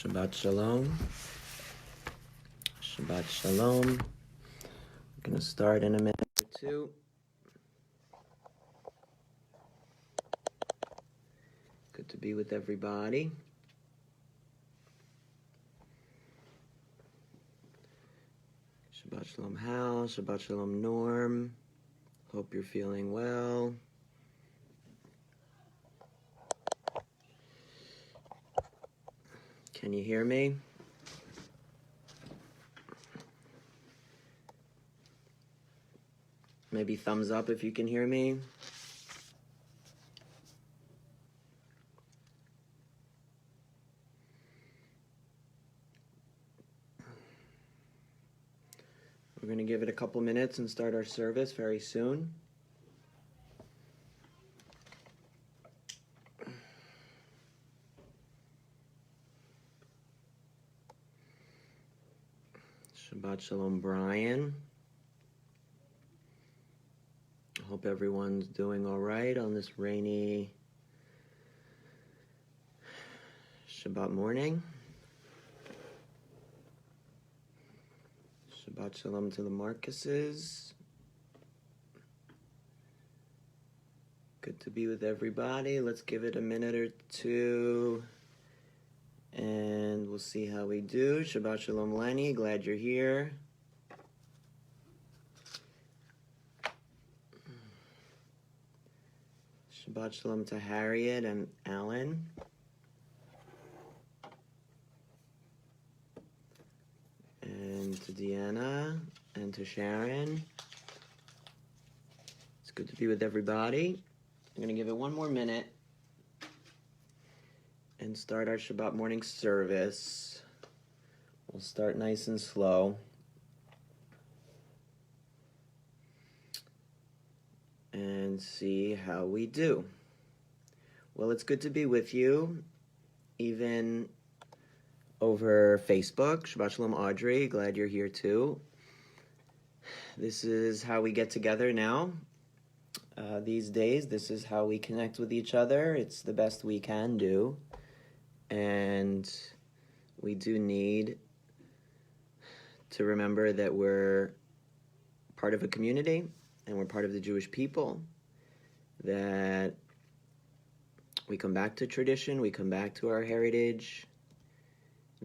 Shabbat Shalom. Shabbat Shalom. We're going to start in a minute or two. Good to be with everybody. Shabbat Shalom Hal, Shabbat Shalom Norm. Hope you're feeling well. Can you hear me? Maybe thumbs up if you can hear me. We're going to give it a couple minutes and start our service very soon. Shabbat Shalom, Brian. I hope everyone's doing all right on this rainy Shabbat morning. Shabbat Shalom to the Marcuses. Good to be with everybody. Let's give it a minute or two, and we'll see how we do. Shabbat Shalom, Lenny. Glad you're here. Shabbat Shalom to Harriet and Alan. And to Deanna and to Sharon. It's good to be with everybody. I'm going to give it one more minute and start our Shabbat morning service. We'll start nice and slow. And see how we do. Well, it's good to be with you, even over Facebook. Shabbat Shalom, Audrey. Glad you're here too. This is how we get together now. These days, this is how we connect with each other. It's the best we can do. And we do need to remember that we're part of a community and we're part of the Jewish people, that we come back to tradition, we come back to our heritage,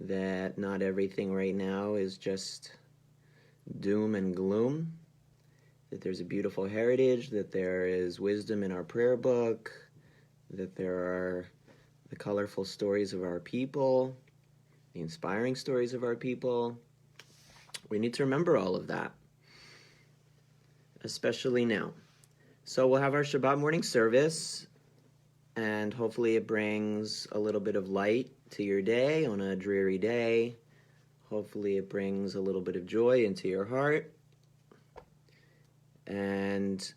that not everything right now is just doom and gloom, that there's a beautiful heritage, that there is wisdom in our prayer book, that there are the colorful stories of our people, the inspiring stories of our people. We need to remember all of that, especially now. So we'll have our Shabbat morning service, and hopefully it brings a little bit of light to your day on a dreary day. Hopefully it brings a little bit of joy into your heart. And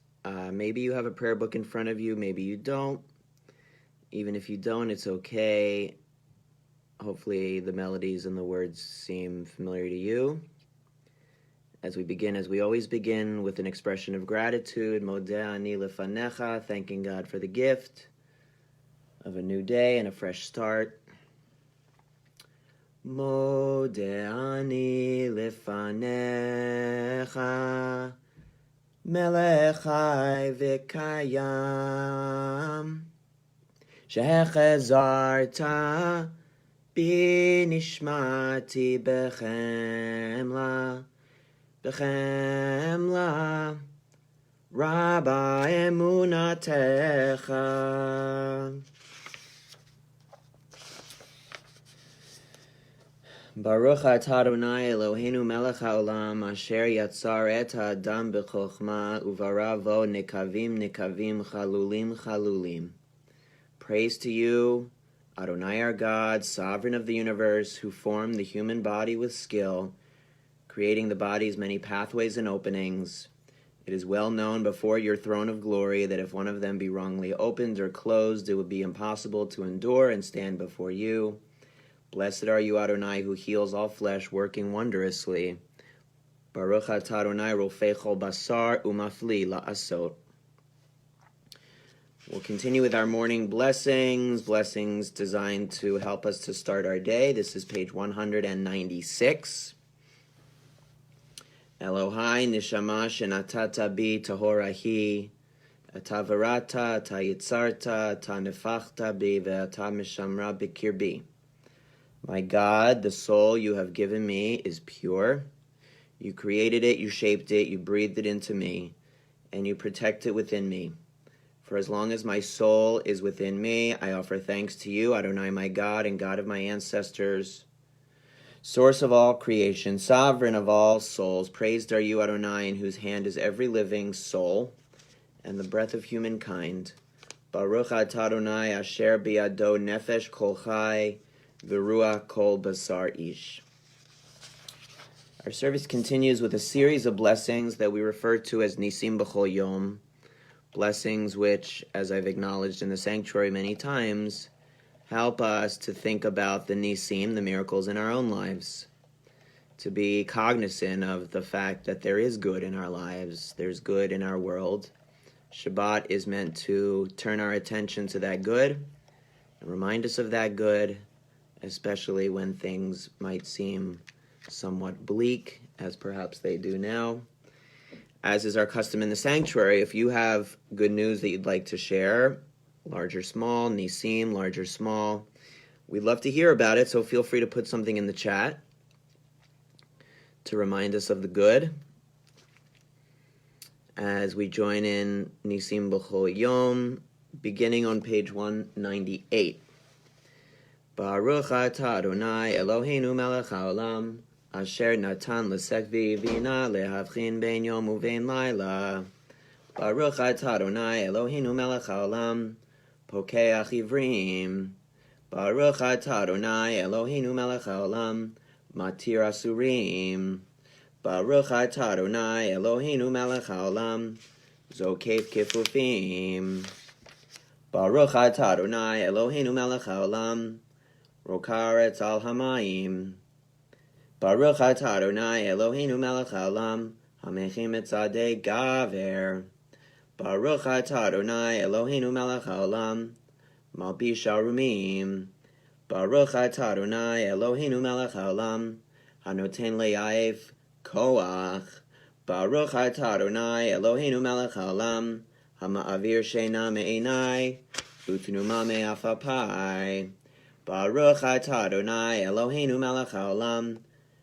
maybe you have a prayer book in front of you, maybe you don't. Even if you don't, it's okay. Hopefully the melodies and the words seem familiar to you. As we begin, as we always begin, with an expression of gratitude, Modeh ani lefanecha, thanking God for the gift of a new day and a fresh start. Modeh ani lefanecha, melech chai v'kayam, shechazarta bi nishmati bechemla, B'chemla Rabba emunatecha. Baruch atah Adonai Eloheinu melech haolam asher yatzar et ha'adam b'chokhmah uvaravo nekavim nekavim chalulim chalulim. Praise to you, Adonai our God, sovereign of the universe, who formed the human body with skill, creating the body's many pathways and openings. It is well known before your throne of glory that if one of them be wrongly opened or closed, it would be impossible to endure and stand before you. Blessed are you, Adonai, who heals all flesh, working wondrously. Baruch atah Adonai rofei chol basar umafli la'asot. We'll continue with our morning blessings designed to help us to start our day. This is page 196. Elohai nishama shenatata bi tahorahi, atavarata, tayitzarta, tanefachta bi ve'ata mishamra bikirbi. My God, the soul you have given me is pure. You created it, you shaped it, you breathed it into me, and you protect it within me. For as long as my soul is within me, I offer thanks to you, Adonai, my God and God of my ancestors, source of all creation, sovereign of all souls. Praised are you, Adonai, in whose hand is every living soul and the breath of humankind. Baruch atah Adonai asher biado nefesh kol chai v'ruach kol basar ish. Our service continues with a series of blessings that we refer to as Nisim B'chol Yom. Blessings which, as I've acknowledged in the sanctuary many times, help us to think about the Nisim, the miracles in our own lives, to be cognizant of the fact that there is good in our lives, there's good in our world. Shabbat is meant to turn our attention to that good and remind us of that good, especially when things might seem somewhat bleak, as perhaps they do now. As is our custom in the sanctuary, if you have good news that you'd like to share, large or small, Nisim, large or small, we'd love to hear about it, so feel free to put something in the chat to remind us of the good as we join in Nisim B'chol Yom, beginning on page 198. Baruch atah Adonai Eloheinu melech haolam, Asher natan l'sekvi vina lehavchin ben yom uvein laila. Baruch atah Adonai Eloheinu melech haolam, pokeach ivrim. Baruch atah Adonai Eloheinu melech haolam, matir asurim. Baruch atah Adonai Eloheinu melech haolam, zokef kifufim. Baruch atah Adonai Eloheinu melech haolam, rokaretz al hamayim. Baruch atah Adonai Eloheinu melech haolam, hamechim et tzadei gaver. Baruch atah Adonai Eloheinu melech haolam, malbish arumim. Baruch atah Adonai Eloheinu melech haolam, hanoten le'aif koach. Baruch atah Adonai Eloheinu melech haolam, hama'avir sheina me'enai, utnuma me'afapai. Baruch atah Adonai Eloheinu melech haolam,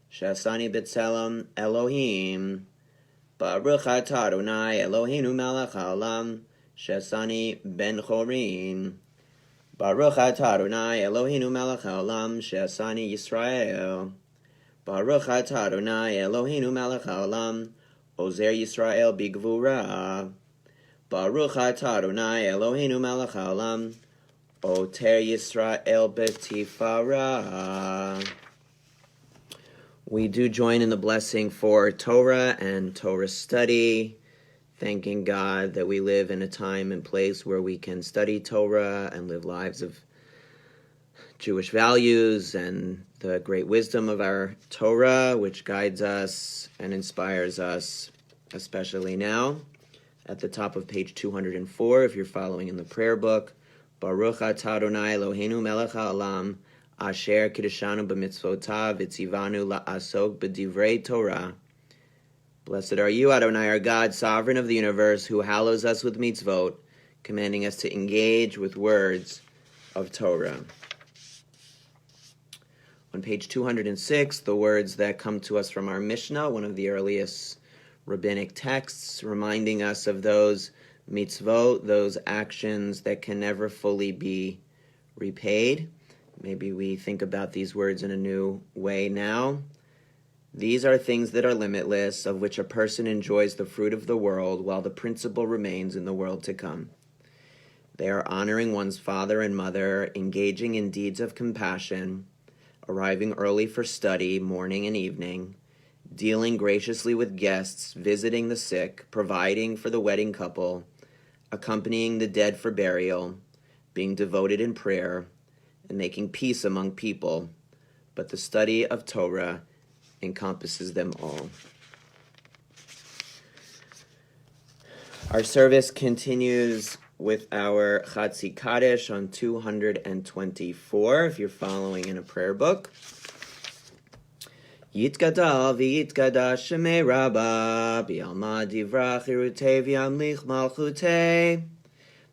Shasani b'tzelem Elohim. Baruch atah Adonai Eloheinu melech haolam, Shasani ben chorin. Baruch atah Adonai Eloheinu melech haolam, Shasani Yisrael. Baruch atah Adonai Eloheinu melech haolam, Ozer Yisrael b'gvura. Baruch atah Adonai Eloheinu melech haolam, Oter Yisrael b'tifara. We do join in the blessing for Torah and Torah study, thanking God that we live in a time and place where we can study Torah and live lives of Jewish values and the great wisdom of our Torah, which guides us and inspires us, especially now. At the top of page 204, if you're following in the prayer book, Baruch atah Adonai Eloheinu melech haolam, Asher kiddushanu b'mitzvotav v'tzivanu la'asok b'divrei Torah. Blessed are you, Adonai, our God, sovereign of the universe, who hallows us with mitzvot, commanding us to engage with words of Torah. On page 206, the words that come to us from our Mishnah, one of the earliest rabbinic texts, reminding us of those mitzvot, those actions that can never fully be repaid. Maybe we think about these words in a new way now. These are things that are limitless, of which a person enjoys the fruit of the world, while the principle remains in the world to come. They are honoring one's father and mother, engaging in deeds of compassion, arriving early for study, morning and evening, dealing graciously with guests, visiting the sick, providing for the wedding couple, accompanying the dead for burial, being devoted in prayer, and making peace among people, but the study of Torah encompasses them all. Our service continues with our Chatzi Kaddish on 224, if you're following in a prayer book. Yitgadal v'yitgadash shemei Rabba b'yalma divrach irutei v'yamlich malchutei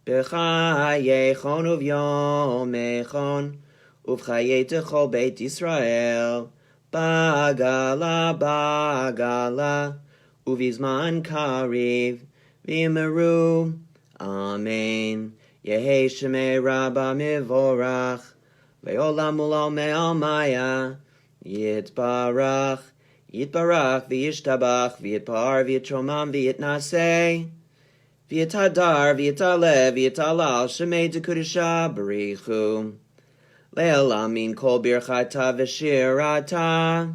b'chayechon uv'yomechon uv'chayei techol beit Yisrael Bagala uvizman kariv v'yimeru Amen. Yehi shemei Rabba mivorach ve'olam ulal me'almaya Yitbarach v'yishtabach v'yitpar v'yitromam v'yitnaseh v'yitadar v'yitaleh v'yitalal shemei dekudisha barichu le'alamin kol birchata v'shirata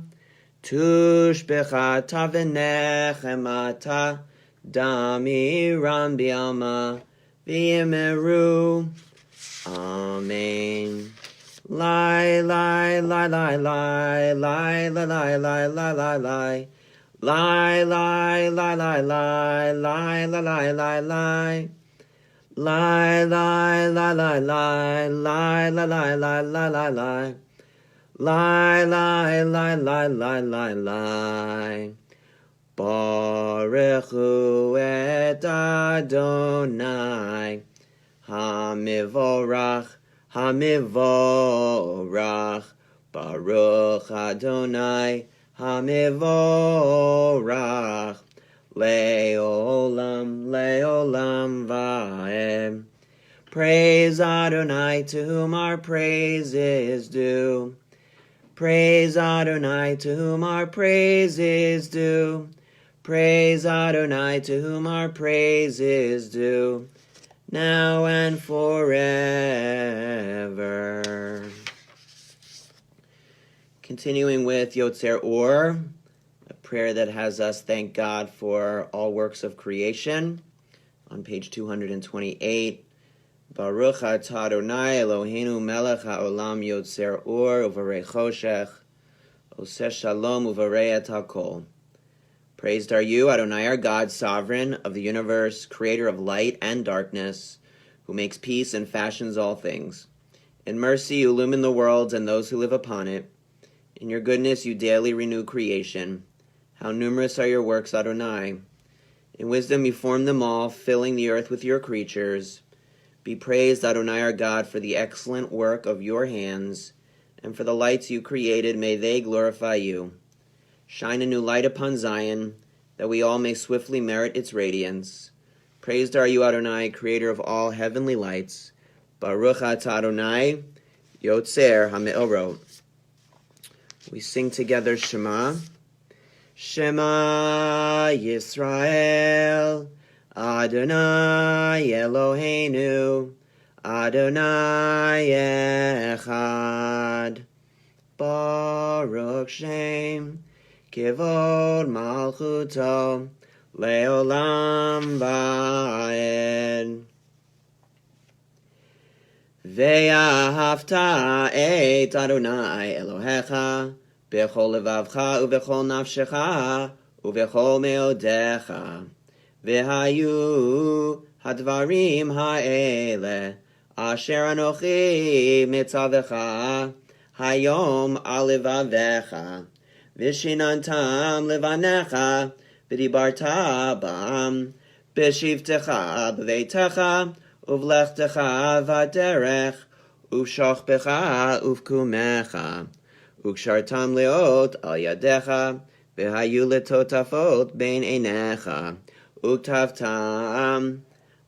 tushbechata v'nechemata damiram bi'alma v'yimeru. Amen. Lie, lie, lie, lie, lie, lie, lie, lie, lie, lie, lie, lie. Lie, lie, lie, lie, lie, lie, lie, lie, lie, lie. Lie, lie, lie, lie, lie, lie, lie, lie, lie, lie, lie, lie. Lie, lie, lie, lie, lie, lie, lie. Baruch hu et Adonai Hamivorach Hamivorach Baruch Adonai Hamivorach Leolam Leolam Vahem. Praise Adonai, to whom our praise is due. Praise Adonai, to whom our praise is due. Praise Adonai, to whom our praise is due, now and forever. Continuing with Yotzer Or, a prayer that has us thank God for all works of creation, on page 228. Baruch atah Adonai Eloheinu melech haolam Yotzer Or uvarei choshech oseh shalom uvarei et hakol. Praised are you, Adonai, our God, sovereign of the universe, creator of light and darkness, who makes peace and fashions all things. In mercy you illumine the worlds and those who live upon it. In your goodness you daily renew creation. How numerous are your works, Adonai. In wisdom you form them all, filling the earth with your creatures. Be praised, Adonai, our God, for the excellent work of your hands, and for the lights you created, may they glorify you. Shine a new light upon Zion, that we all may swiftly merit its radiance. Praised are you, Adonai, creator of all heavenly lights. Baruch atah Adonai, Yotzer HaMeorot. We sing together Shema. Shema Yisrael, Adonai Eloheinu, Adonai Echad. Baruch Shem Kivod Malchuto Leolam Vaed. Ve'ahavta et Adonai Elohecha bechol levavcha uvechol nafshecha uvechol meodecha. Ve'hayu hadvarim ha'ele asher anochi mitzavecha hayom alivavecha. Vishinantam levanecha, v'dibarta bam, b'shivtecha b'veitecha, uvlechtecha v'derech, uv'shochbecha uv'kumecha, ukshartam leot al yadecha, v'hayu letotafot bein einecha, uktavtam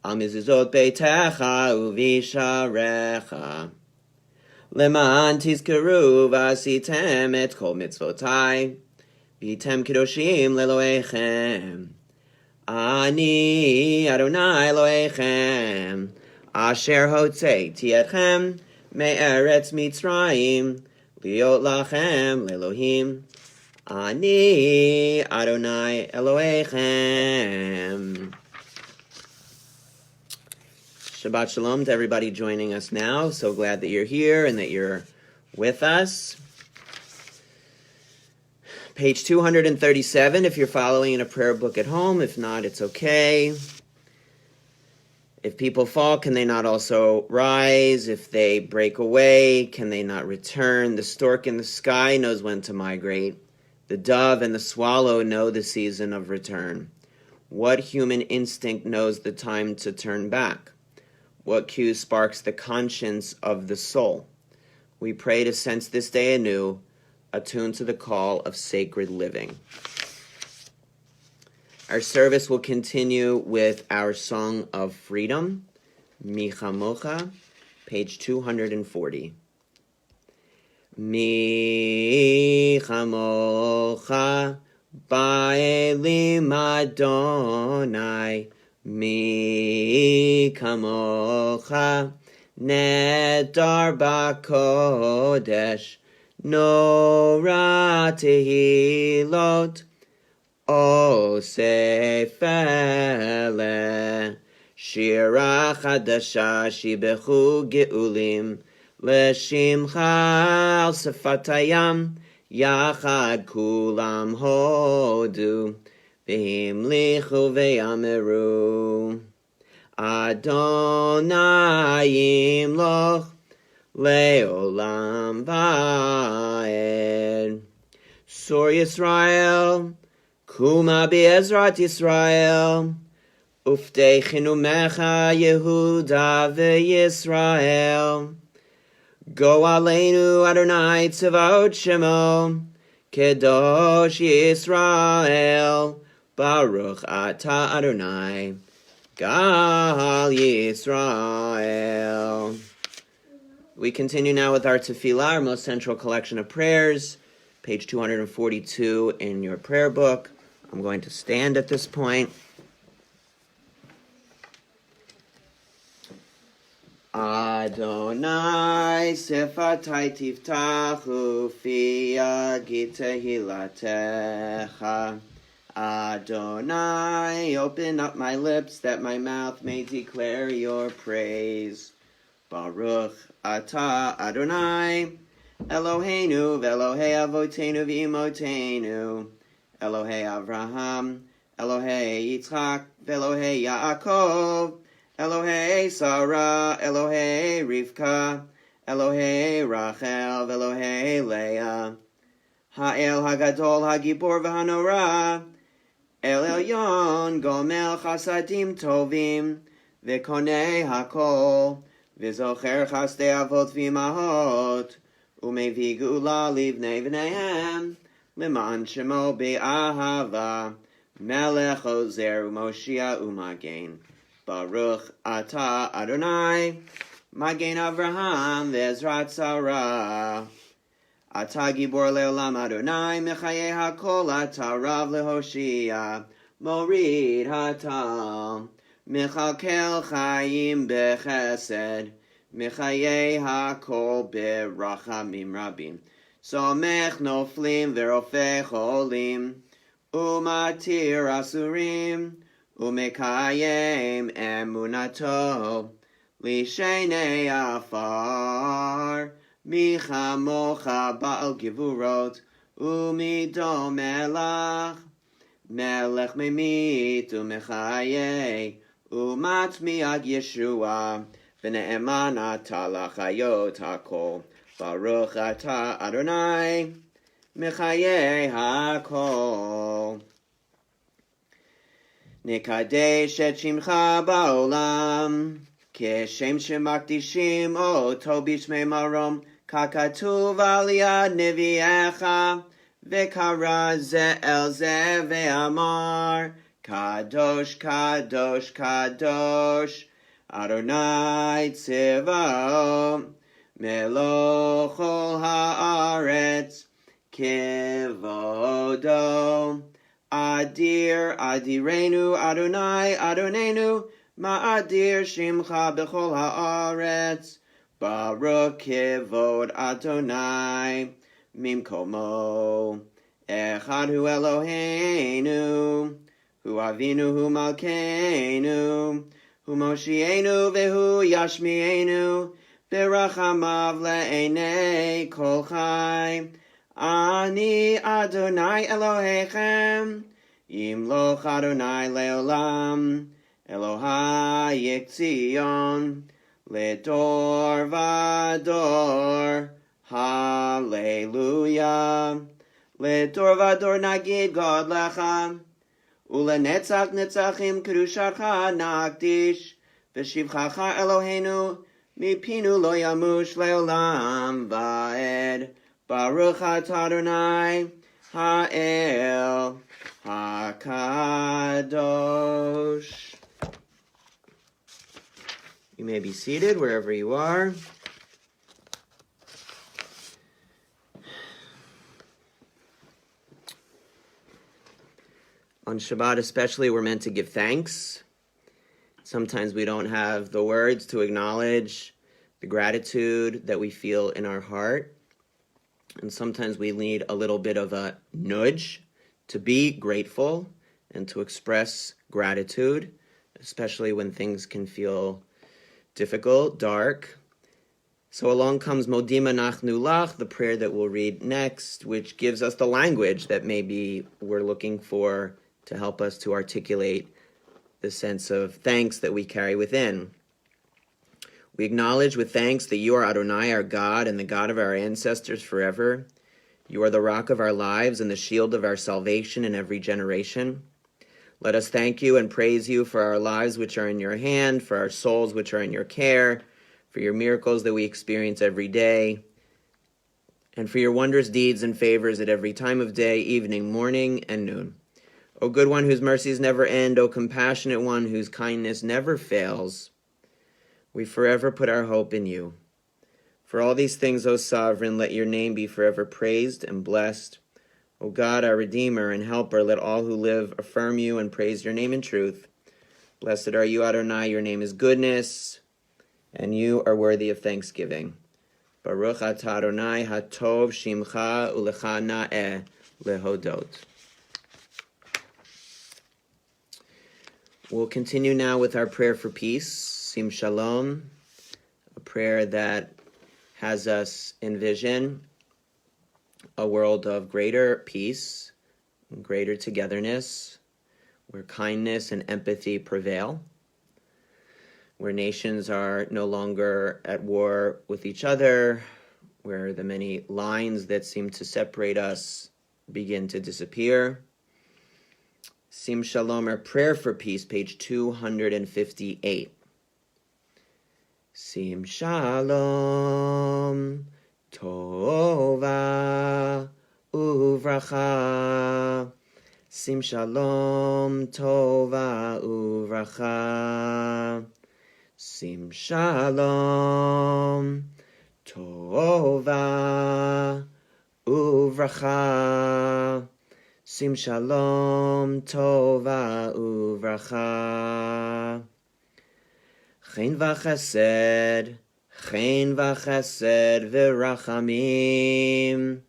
al mezuzot beitecha uvisharecha. Leman tizkeru v'asitem et kol mitzvotai, v'yitem kedoshim leloechem. Ani Adonai Eloechem, asher hotzeiti etchem me'eretz Mitzrayim, liot lachem lelohim. Ani Adonai Eloechem. Shabbat Shalom to everybody joining us now. So glad that you're here and that you're with us. Page 237 if you're following in a prayer book at home. If not, it's okay. If people fall, can they not also rise? If they break away, can they not return? The stork in the sky knows when to migrate. The dove and the swallow know the season of return. What human instinct knows the time to turn back? What cue sparks the conscience of the soul? We pray to sense this day anew, attuned to the call of sacred living. Our service will continue with our Song of Freedom, Mi Chamocha, page 240. Mi Chamocha, Ba'elim Adonai, Mi Kamocha, Nedar B'Kodesh, Nora Tehilot, O Sefele, Shira Chadasha, Shibechu Geulim, Leshimcha al Sefatayam, Yachad Kulam Hodu, V'himlichu ve'ameru, Adonai Yimloch, Le'olam Va'ed. Sur Yisrael, Kuma Be'ezrat Yisrael, Uftechinu Mecha Yehuda ve'Yisrael. Go Aleinu Adonai Tzavot Shemo, Kedosh Yisrael, Baruch Ata Adonai, Gal Yisrael. We continue now with our tefillah, our most central collection of prayers, page 242 in your prayer book. I'm going to stand at this point. Adonai sefatai tiftachu fi tehillatcha. Adonai, open up my lips that my mouth may declare your praise. Baruch Ata Adonai, Eloheinu v'Elohei Avotenu v'Imotenu, Elohei Avraham, Elohei Yitzchak v'Elohei Yaakov, Elohei Sarah, Elohei Rivka, Elohei Rachel, Elohei Leah, Ha'el Hagadol Hagibor v'Hanora, El Elyon Gomel Chasadim Tovim, V'Konei Hakol, V'Zocher Chasdei Avot v'Imahot, Umevi Gula Livnei V'neihem, L'man Shemo Be'ahava, Melech Ozer U'Moshia U'Magen. Baruch Ata Adonai, Magen Avraham Ve'ezrat Sarah. Ata Gibor Le'olam Adonai, Mechaye HaKol Ata Rav Lehoshia, Morid Hatam, Mechalkel Chaim Bechesed, Mechaye HaKol Berachamim Rabim, Somech Noflim Ve'rofeh Cholim, Umatir Asurim, Umekayem emunato, Lishenei afar, Michamocha ba'al givurot, Umido melach, Melech memit umechaye, Umatmiad Yeshua, V'ne'eman ata lachayot hakol, Baruch ata Adonai, Mechaye hakol. Nekadesh et shimcha ba'olam, Keshem shemakdishim oto bishmei marom, Kakatuv al yad neviecha, Vekara ze el ze ve'amar, Kadosh, Kadosh, Kadosh, Adonai Tzevaot, Meloch ol haaretz, Kevodo. Adir, Adirenu, Adonai, Adonenu, Ma'adir Shimcha B'chol Haaretz, Baruch Kevod Adonai, Mimkomo, Echad Hu Eloheinu, Hu Avinu, Hu Malkeinu, Hu Moshienu, Vehu Yashmienu, Berachamav Le'enei Kol Chai, Ani Adonai Elohechem, Yimloch Adonai Leolam, Elohai Tzion, Ledor Vador, Hallelujah. Ledor Vador Nagid God Lecha, Ulenetzach Netzachim Kedushacha Nagdish, V'shivchacha Eloheinu, Mipinu lo yamush leolam va'ed, Baruch atah Adonai, Ha'el, HaKadosh. You may be seated wherever you are. On Shabbat especially, we're meant to give thanks. Sometimes we don't have the words to acknowledge the gratitude that we feel in our heart. And sometimes we need a little bit of a nudge to be grateful and to express gratitude, especially when things can feel difficult, dark. So along comes Modim Anachnu Lach, the prayer that we'll read next, which gives us the language that maybe we're looking for to help us to articulate the sense of thanks that we carry within. We acknowledge with thanks that you are Adonai, our God, and the God of our ancestors forever. You are the rock of our lives and the shield of our salvation in every generation. Let us thank you and praise you for our lives which are in your hand, for our souls which are in your care, for your miracles that we experience every day, and for your wondrous deeds and favors at every time of day, evening, morning, and noon. O good one whose mercies never end, O compassionate one whose kindness never fails, we forever put our hope in you. For all these things, O sovereign, let your name be forever praised and blessed. O God, our Redeemer and Helper, let all who live affirm you and praise your name in truth. Blessed are you, Adonai, your name is goodness, and you are worthy of thanksgiving. Baruch atah Adonai hatov shimcha ulecha na'eh lehodot. We'll continue now with our prayer for peace, Sim Shalom, a prayer that has us envision a world of greater peace, greater togetherness, where kindness and empathy prevail, where nations are no longer at war with each other, where the many lines that seem to separate us begin to disappear. Sim Shalom, our prayer for peace, page 258. Sim Shalom, Tova Uvracha. Sim Shalom, Tova Uvracha. Sim Shalom, Tova Uvracha. Sim Shalom, Tova Uvracha. Chen v'chesed, Chen v'chesed v'rachamim.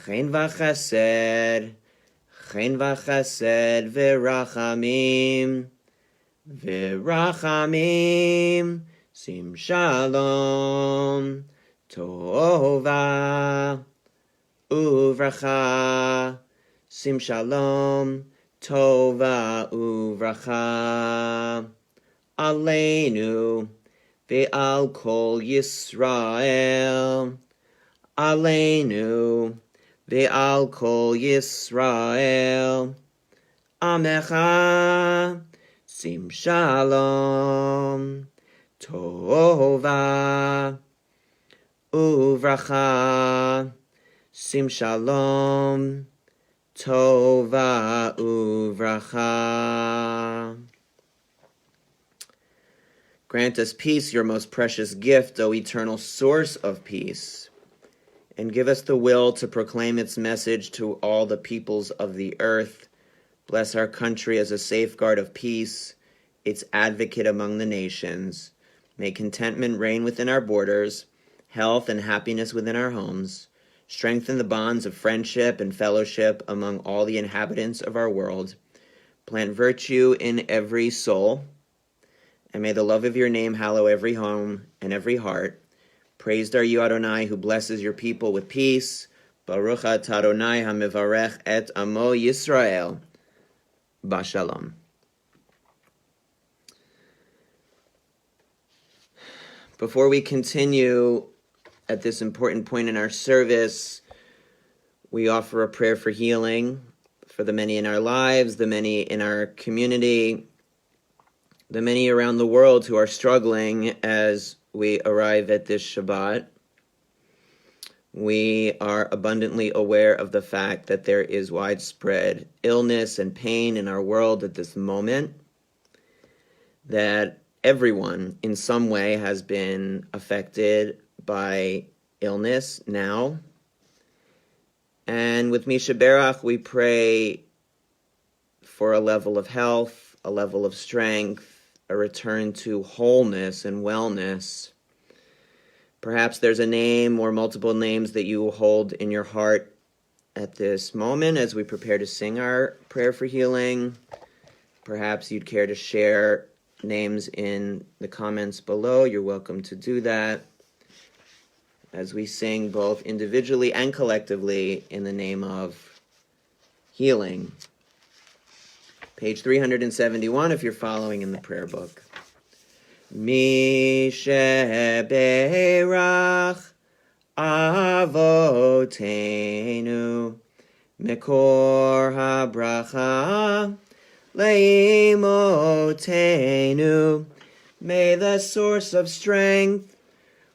Chen v'chesed, Chen v'chesed v'rachamim. V'rachamim, Sim Shalom, Tova Uvracha. Sim Shalom, Tova Uvracha. Aleinu, ve'al kol Yisrael. Aleinu, ve'al kol Yisrael. Amecha, Sim Shalom, Tova Uvracha. Sim Shalom, Tova Uvracha. Grant us peace, your most precious gift, O eternal source of peace, and give us the will to proclaim its message to all the peoples of the earth. Bless our country as a safeguard of peace, its advocate among the nations. May contentment reign within our borders, health and happiness within our homes. Strengthen the bonds of friendship and fellowship among all the inhabitants of our world. Plant virtue in every soul, and may the love of your name hallow every home and every heart. Praised are you, Adonai, who blesses your people with peace. Baruch atah Adonai hamivarech et amo Yisrael. Bashalom. Before we continue at this important point in our service, we offer a prayer for healing for the many in our lives, the many in our community, the many around the world who are struggling as we arrive at this Shabbat. We are abundantly aware of the fact that there is widespread illness and pain in our world at this moment, that everyone in some way has been affected by illness now. And with Misha Berach, we pray for a level of health, a level of strength, a return to wholeness and wellness. Perhaps there's a name or multiple names that you hold in your heart at this moment as we prepare to sing our prayer for healing. Perhaps you'd care to share names in the comments below. You're welcome to do that as we sing both individually and collectively in the name of healing. Page 371 if you're following in the prayer book. Mi sheberach avotenu mekor habracha leimotenu. May the source of strength,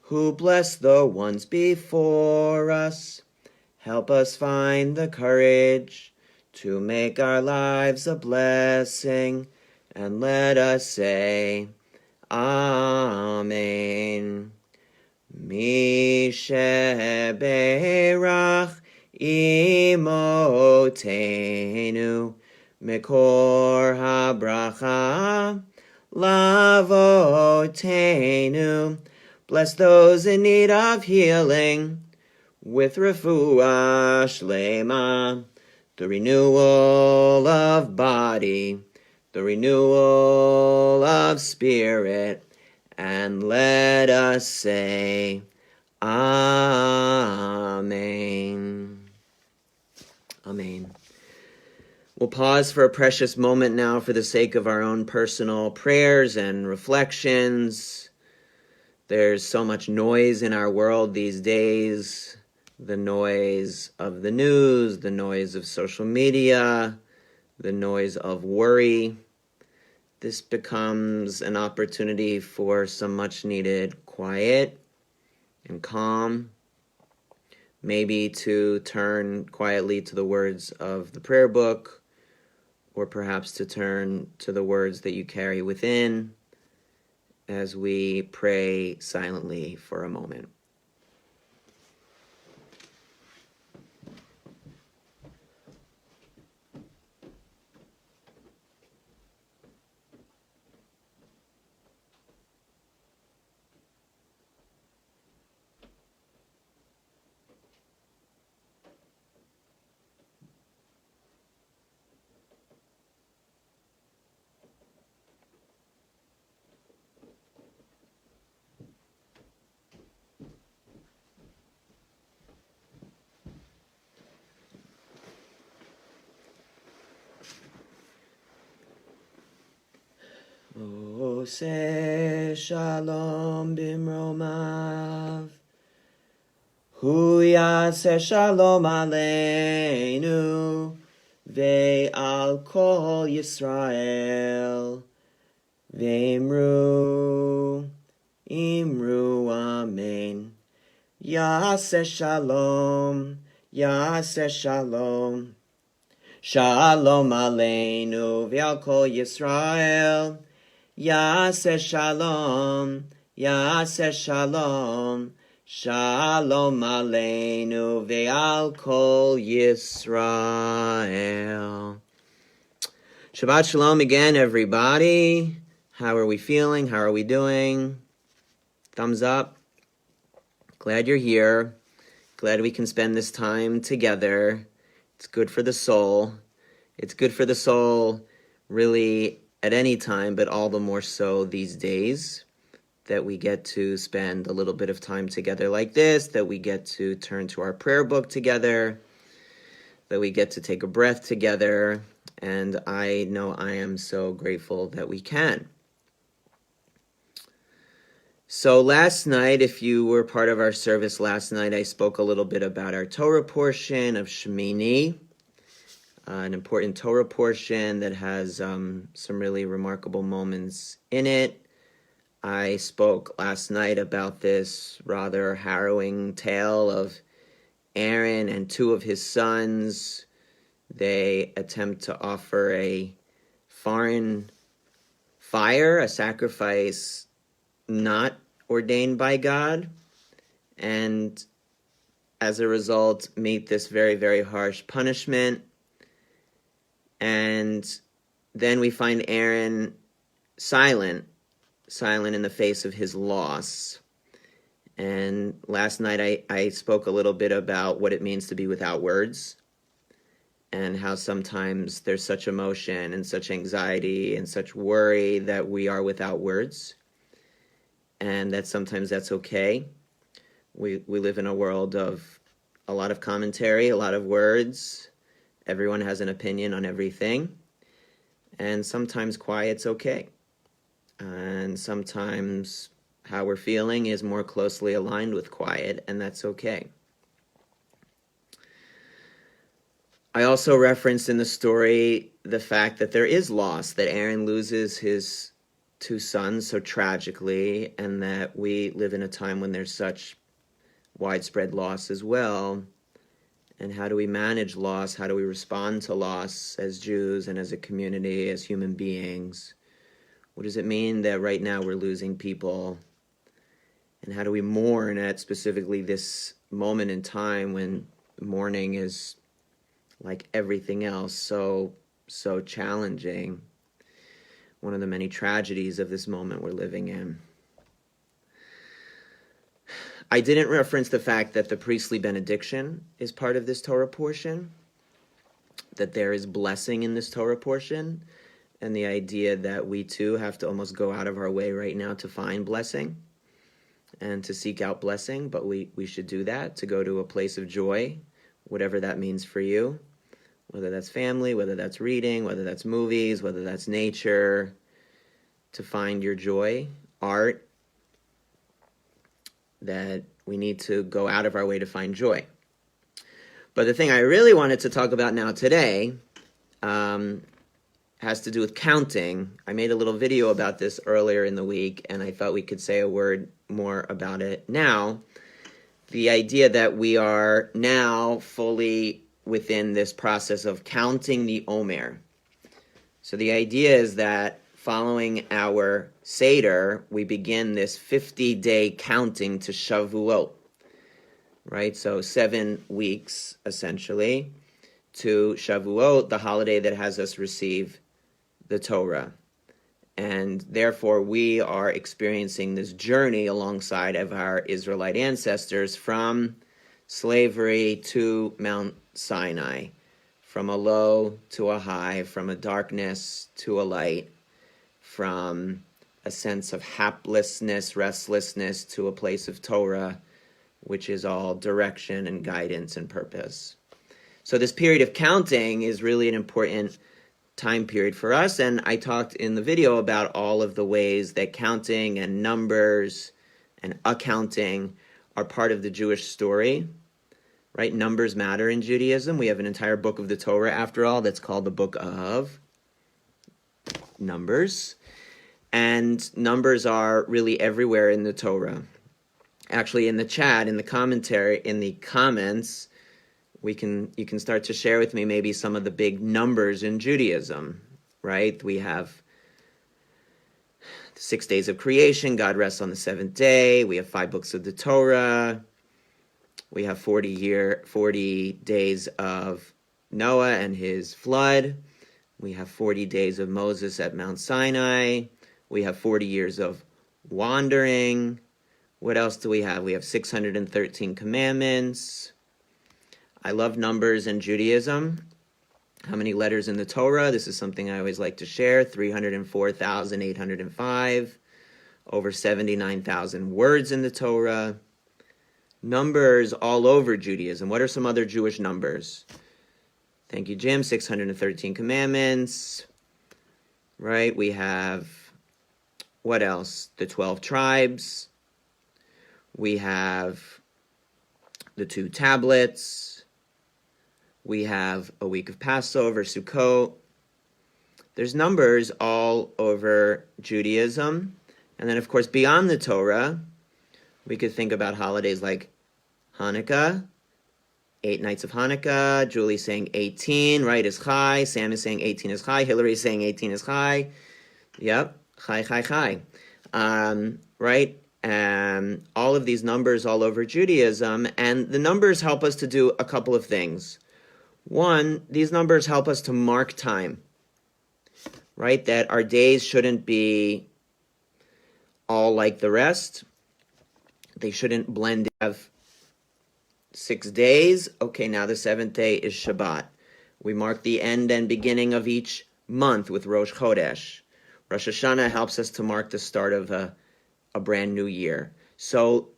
who bless the ones before us, help us find the courage to make our lives a blessing, and let us say, Amen. Mi sheberach imotenu mekor habracha lavotenu. Bless those in need of healing with refuah shlema, the renewal of body, the renewal of spirit, and let us say, Amen. Amen. We'll pause for a precious moment now for the sake of our own personal prayers and reflections. There's so much noise in our world these days. The noise of the news, the noise of social media, the noise of worry. This becomes an opportunity for some much needed quiet and calm. Maybe to turn quietly to the words of the prayer book, or perhaps to turn to the words that you carry within as we pray silently for a moment. Ose shalom bimromav, hu yaseh shalom aleinu, ve'al kol Yisrael, ve'imru, imru amen. Yaseh shalom, yaseh shalom, shalom aleinu, ve'al kol Yisrael, Yaseh shalom, Yaseh shalom, shalom aleinu ve'al kol Yisrael. Shabbat shalom again, everybody. How are we feeling? How are we doing? Thumbs up. Glad you're here. Glad we can spend this time together. It's good for the soul. It's good for the soul, really, at any time, but all the more so these days, that we get to spend a little bit of time together like this, that we get to turn to our prayer book together, that we get to take a breath together, and I know I am so grateful that we can. So last night, if you were part of our service last night, I spoke a little bit about our Torah portion of Shemini, an important Torah portion that has some really remarkable moments in it. I spoke last night about this rather harrowing tale of Aaron and two of his sons. They attempt to offer a foreign fire, a sacrifice not ordained by God, and as a result meet this very, very harsh punishment. And then we find Aaron silent in the face of his loss. And last night I spoke a little bit about what it means to be without words, and how sometimes there's such emotion and such anxiety and such worry that we are without words, and that sometimes that's okay. We live in a world of a lot of commentary, a lot of words. Everyone has an opinion on everything, and sometimes quiet's okay. And sometimes how we're feeling is more closely aligned with quiet, and that's okay. I also referenced in the story the fact that there is loss, that Aaron loses his two sons so tragically, and that we live in a time when there's such widespread loss as well. And how do we manage loss? How do we respond to loss as Jews and as a community, as human beings? What does it mean that right now we're losing people? And how do we mourn at specifically this moment in time when mourning is, like everything else, so challenging? One of the many tragedies of this moment we're living in. I didn't reference the fact that the priestly benediction is part of this Torah portion, that there is blessing in this Torah portion, and the idea that we too have to almost go out of our way right now to find blessing and to seek out blessing, but we should do that, to go to a place of joy, whatever that means for you, whether that's family, whether that's reading, whether that's movies, whether that's nature, to find your joy, art, that we need to go out of our way to find joy. But the thing I really wanted to talk about now today has to do with counting. I made a little video about this earlier in the week, and I thought we could say a word more about it now. The idea that we are now fully within this process of counting the Omer. So the idea is that following our Seder, we begin this 50-day counting to Shavuot, right? So 7 weeks, essentially, to Shavuot, the holiday that has us receive the Torah. And therefore, we are experiencing this journey alongside of our Israelite ancestors from slavery to Mount Sinai, from a low to a high, from a darkness to a light, from a sense of haplessness, restlessness, to a place of Torah, which is all direction and guidance and purpose. So this period of counting is really an important time period for us, and I talked in the video about all of the ways that counting and numbers and accounting are part of the Jewish story, right? Numbers matter in Judaism. We have an entire book of the Torah, after all, that's called the Book of Numbers. And numbers are really everywhere in the Torah. Actually, in the chat, in the commentary, in the comments, you can start to share with me maybe some of the big numbers in Judaism, right? We have 6 days of creation, God rests on the 7th day. We have 5 books of the Torah. We have 40 days of Noah and his flood. We have 40 days of Moses at Mount Sinai. We have 40 years of wandering. What else do we have? We have 613 commandments. I love numbers in Judaism. How many letters in the Torah? This is something I always like to share. 304,805. Over 79,000 words in the Torah. Numbers all over Judaism. What are some other Jewish numbers? Thank you, Jim. 613 commandments. Right? We have, what else? The 12 tribes. We have the 2 tablets. We have a week of Passover, Sukkot. There's numbers all over Judaism. And then, of course, beyond the Torah, we could think about holidays like Hanukkah, 8 nights of Hanukkah. Julie's saying 18, right, is Chai. Sam is saying 18 is Chai. Hillary is saying 18 is Chai. Yep, Chai, Chai, Chai. Right? All of these numbers all over Judaism. And the numbers help us to do a couple of things. One, these numbers help us to mark time. Right? That our days shouldn't be all like the rest. They shouldn't blend. Have 6 days. Okay, now the 7th day is Shabbat. We mark the end and beginning of each month with Rosh Chodesh. Rosh Hashanah helps us to mark the start of a brand new year. So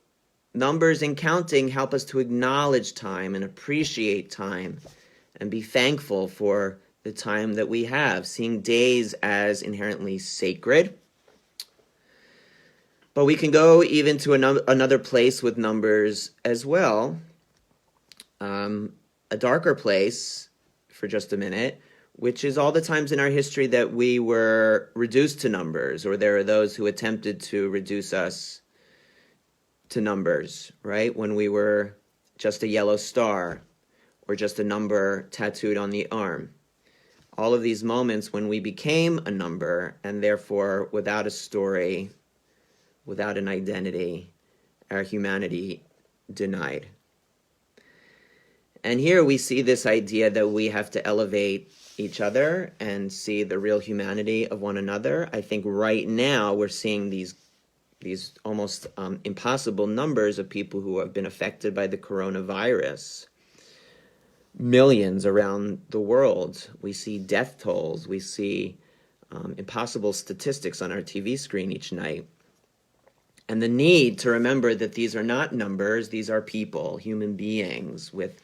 numbers and counting help us to acknowledge time and appreciate time and be thankful for the time that we have, seeing days as inherently sacred. But we can go even to another place with numbers as well, a darker place for just a minute, which is all the times in our history that we were reduced to numbers, or there are those who attempted to reduce us to numbers, right? When we were just a yellow star or just a number tattooed on the arm. All of these moments when we became a number and therefore without a story, without an identity, our humanity denied. And here we see this idea that we have to elevate each other and see the real humanity of one another. I think right now we're seeing these almost impossible numbers of people who have been affected by the coronavirus. Millions around the world. We see death tolls. We see impossible statistics on our TV screen each night. And the need to remember that these are not numbers, these are people, human beings with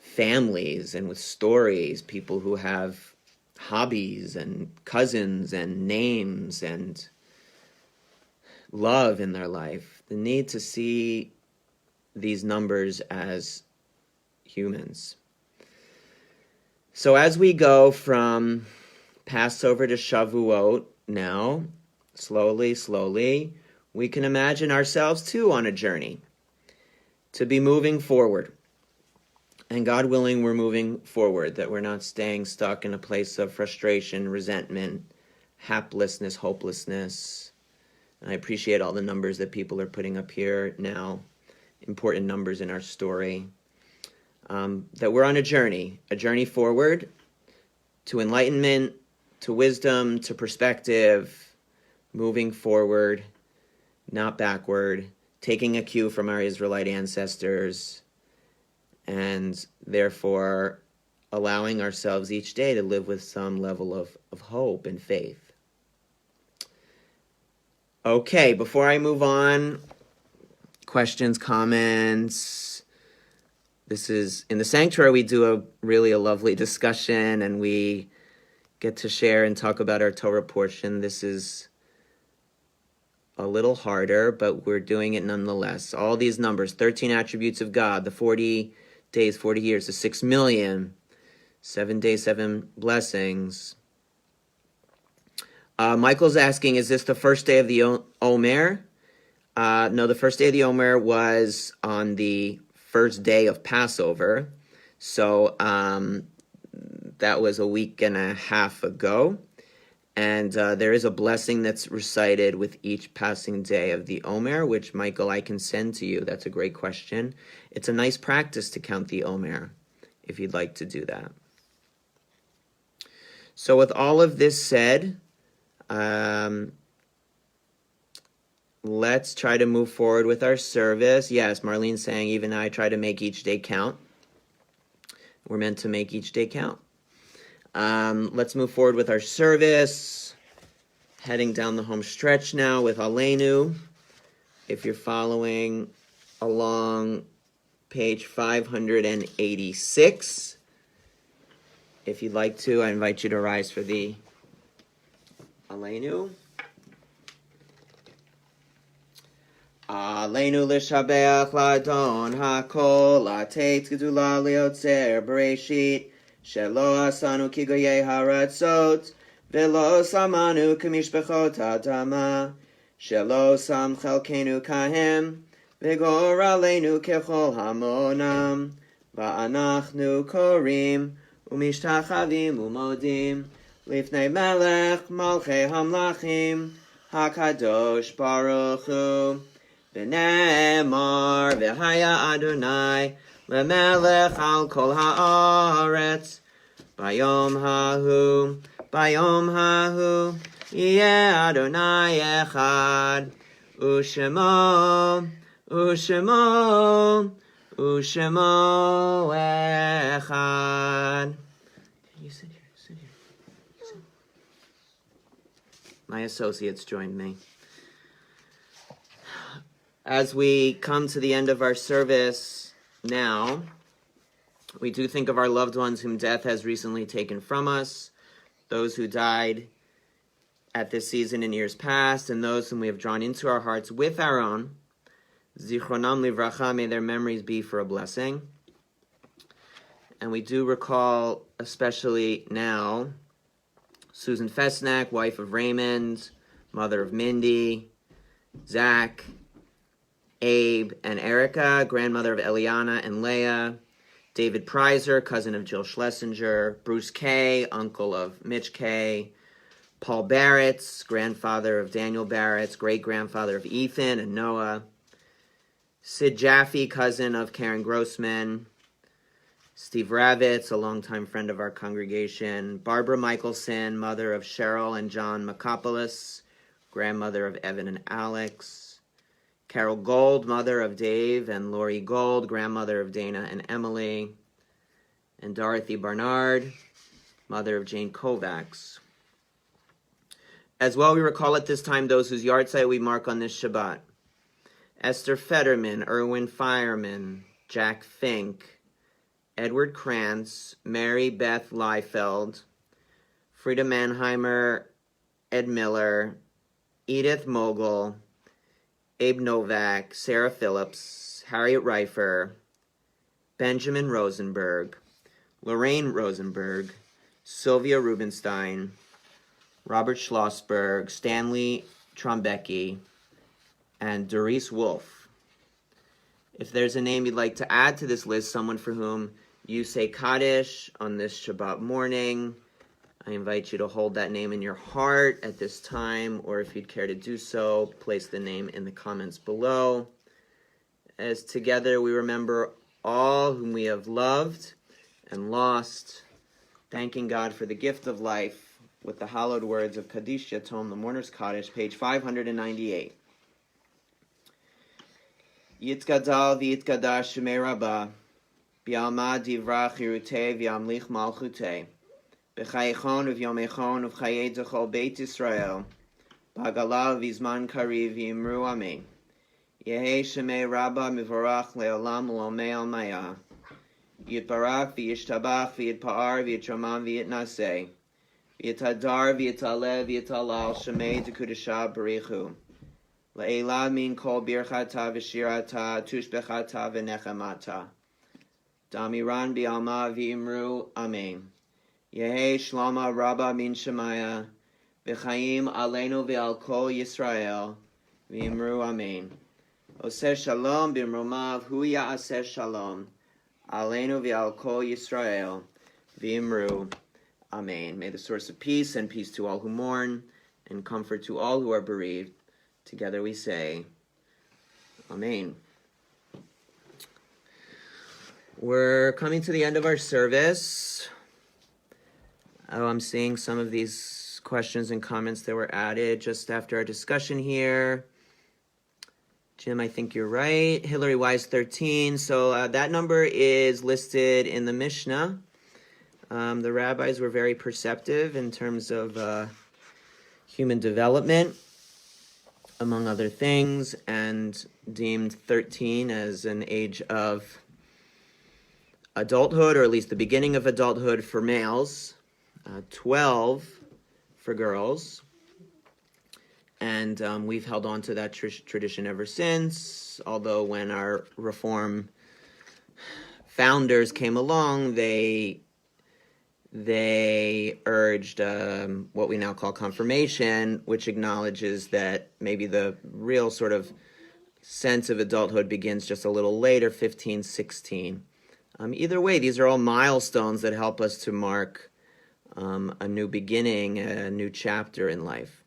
families and with stories, people who have hobbies and cousins and names and love in their life. The need to see these numbers as humans. So as we go from Passover to Shavuot now, slowly, we can imagine ourselves too on a journey to be moving forward. And God willing, we're moving forward, that we're not staying stuck in a place of frustration, resentment, haplessness, hopelessness. And I appreciate all the numbers that people are putting up here now, important numbers in our story. That we're on a journey forward to enlightenment, to wisdom, to perspective, moving forward, not backward, taking a cue from our Israelite ancestors, and therefore allowing ourselves each day to live with some level of hope and faith. Okay, before I move on, questions, comments. This is, in the sanctuary, we do a really lovely discussion, and we get to share and talk about our Torah portion. This is a little harder, but we're doing it nonetheless. All these numbers, 13 attributes of God, the 40 days, 40 years, the 6 million, 7 days, 7 blessings. Michael's asking, is this the first day of the Omer? No, the first day of the Omer was on the first day of Passover. So that was a week and a half ago. And there is a blessing that's recited with each passing day of the Omer, which, Michael, I can send to you. That's a great question. It's a nice practice to count the Omer, if you'd like to do that. So with all of this said, let's try to move forward with our service. Yes, Marlene's saying, even I try to make each day count. We're meant to make each day count. Let's move forward with our service. Heading down the home stretch now with Aleinu. If you're following along, page 586. If you'd like to, I invite you to rise for the Aleinu. Aleinu l'shabeach l'adon hakol, l'ateit gedula liotzer bereshit, shelo asanu kigoyei haratzot, velo samanu kamishpechot adama, shelo sam chelkenu kahem, v'gor aleinu kechol hamonam, va'anachnu korim, umishtachavim umodim, lifnei melech malchei hamlachim, hakadosh baruch hu. V'nemar v'haya Adonai lemelech al kol haaretz bayom hahu yeh Adonai echad u'shemo echad. You sit here. My associates joined me. As we come to the end of our service now, we do think of our loved ones whom death has recently taken from us, those who died at this season in years past, and those whom we have drawn into our hearts with our own. Zichronam livracha, may their memories be for a blessing. And we do recall, especially now, Susan Fesnack, wife of Raymond, mother of Mindy, Zach, Abe and Erica, grandmother of Eliana and Leah, David Prizer, cousin of Jill Schlesinger, Bruce Kay, uncle of Mitch Kay, Paul Barrett's, grandfather of Daniel Barrett's, great-grandfather of Ethan and Noah, Sid Jaffe, cousin of Karen Grossman, Steve Ravitz, a longtime friend of our congregation, Barbara Michelson, mother of Cheryl and John Makopoulos, grandmother of Evan and Alex, Carol Gold, mother of Dave and Lori Gold, grandmother of Dana and Emily, and Dorothy Barnard, mother of Jane Kovacs. As well, we recall at this time those whose yahrzeit we mark on this Shabbat. Esther Fetterman, Erwin Fireman, Jack Fink, Edward Krantz, Mary Beth Liefeld, Frida Mannheimer, Ed Miller, Edith Mogul, Abe Novak, Sarah Phillips, Harriet Reifer, Benjamin Rosenberg, Lorraine Rosenberg, Sylvia Rubenstein, Robert Schlossberg, Stanley Trombecki, and Doris Wolf. If there's a name you'd like to add to this list, someone for whom you say Kaddish on this Shabbat morning, I invite you to hold that name in your heart at this time, or if you'd care to do so, place the name in the comments below. As together we remember all whom we have loved and lost, thanking God for the gift of life with the hallowed words of Kaddish Yatom, the Mourner's Kaddish, page 598. Yitkadal v'yitkadash shemei Rabbah, b'alma divra chirutei v'yamlich malchutei. B'chayechon uv'yomechon uv'chayei d'chol Beit Yisrael, b'hagalal v'zman kariv v'yimru amen. Yehei shemei Rabbah mivorach le'olam u'omei al-maya. Yitbarach v'yishtabach v'yitpa'ar v'yitramam v'yitnaseh. V'yitadar v'yitaleh v'yitalal shemei d'kudashah b'richu. Le'ela min kol birchata v'shirata tushbechata v'nechemata. Damiran b'alma v'yimru amen. Yehei Shlama Rabba min Shemaya, v'chaim aleinu v'al kol Yisrael, v'imru amen. Oseh shalom b'mromav hu ya'aseh shalom, aleinu v'al kol Yisrael, v'imru amen. May the source of peace and peace to all who mourn, and comfort to all who are bereaved. Together we say, amen. We're coming to the end of our service. Oh, I'm seeing some of these questions and comments that were added just after our discussion here. Jim, I think you're right. Hillary Wise 13. So that number is listed in the Mishnah. The rabbis were very perceptive in terms of human development, among other things, and deemed 13 as an age of adulthood, or at least the beginning of adulthood for males, 12 for girls, And we've held on to that tradition ever since, although when our Reform founders came along, they urged what we now call confirmation, which acknowledges that maybe the real sort of sense of adulthood begins just a little later, 15, 16. Either way, these are all milestones that help us to mark a new beginning, a new chapter in life.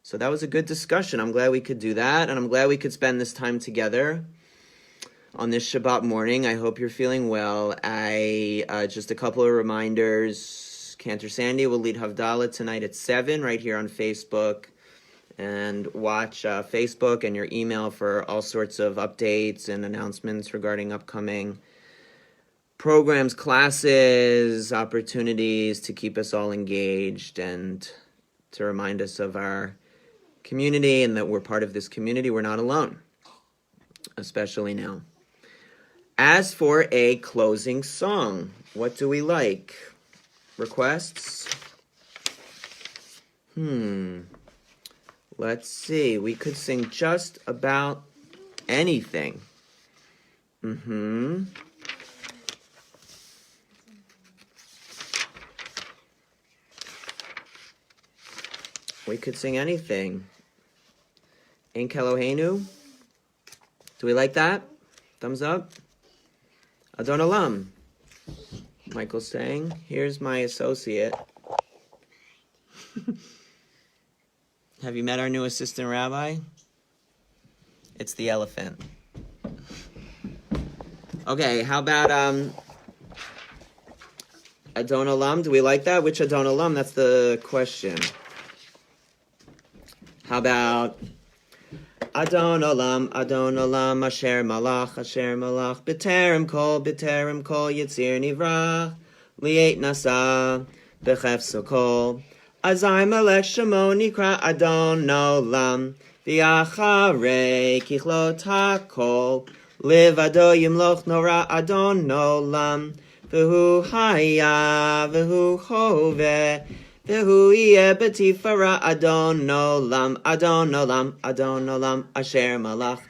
So that was a good discussion. I'm glad we could do that, and I'm glad we could spend this time together on this Shabbat morning. I hope you're feeling well. Just a couple of reminders. Cantor Sandy will lead Havdalah tonight at 7 right here on Facebook. And watch Facebook and your email for all sorts of updates and announcements regarding upcoming programs, classes, opportunities to keep us all engaged and to remind us of our community and that we're part of this community. We're not alone, especially now. As for a closing song, what do we like? Requests? Let's see. We could sing just about anything. We could sing anything. Ein Keloheinu. Do we like that? Thumbs up. Adon Olam. Michael's saying, here's my associate. Have you met our new assistant rabbi? It's the elephant. Okay, how about Adon Olam? Do we like that? Which Adon Olam? That's the question. How about Adon Olam, Asher Malach, B'terem Kol, Yitzir Nivrach, Li'et Nasa, B'chefso Kol, Azai Melech Shemo Nikra Adon Olam, V'acharei Kichlot HaKol, Livado Yimloch Nora Adon Olam, V'hu Haya, V'hu Choveh, V'hu yeh b'tifara Adon Olam, Asher Malach,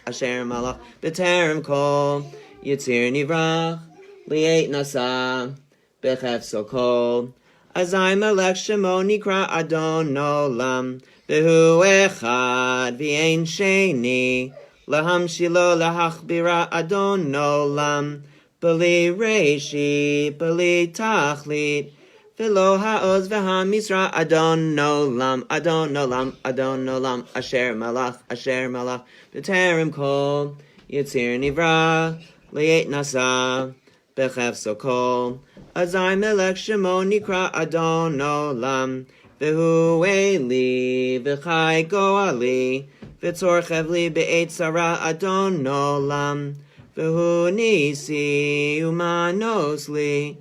B'terem Kol, Yitzir Nivrach, Li'et Nasa, B'chefso Kol, Azai Melech Shemo Nikra Adon Olam, V'hu Echad, V'ein Sheni, Lahamshilo Lahachbira Adon Olam, B'li Reishi, B'li Tachlit, V'lo ha'oz v'ha'misra Adon Olam, Asher Malach, B'terem Kol, Yitzir Nivrach, Li'et Nasa, B'chefso Kol, Azai Melech Shemo Nikra Adon Olam, V'hu Eli, V'chai Goali, V'tzor Chevli B'eit Sarah Adon Olam, V'hu Nisi Umanos Li,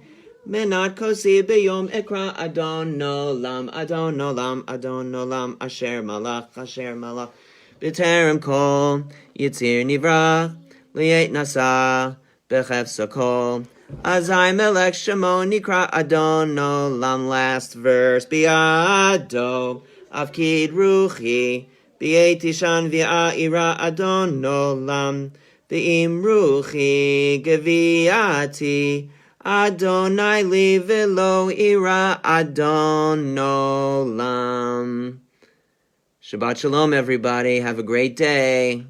Menat Kosi B'yom Ekra Adon Olam, Asher Malach, B'terem Kol, Yitzir Nivrach, Li'et Nasa, B'chefso Kol, Azai Melech Shemo Nikra Adon Olam. Last verse. Bi'ado Avkid Ruchi, B'et Tishan V'a'ira Adon Olam, V'im Ruchi Geviati, Adonai li v'lo ira Adon Olam. Shabbat Shalom, everybody. Have a great day.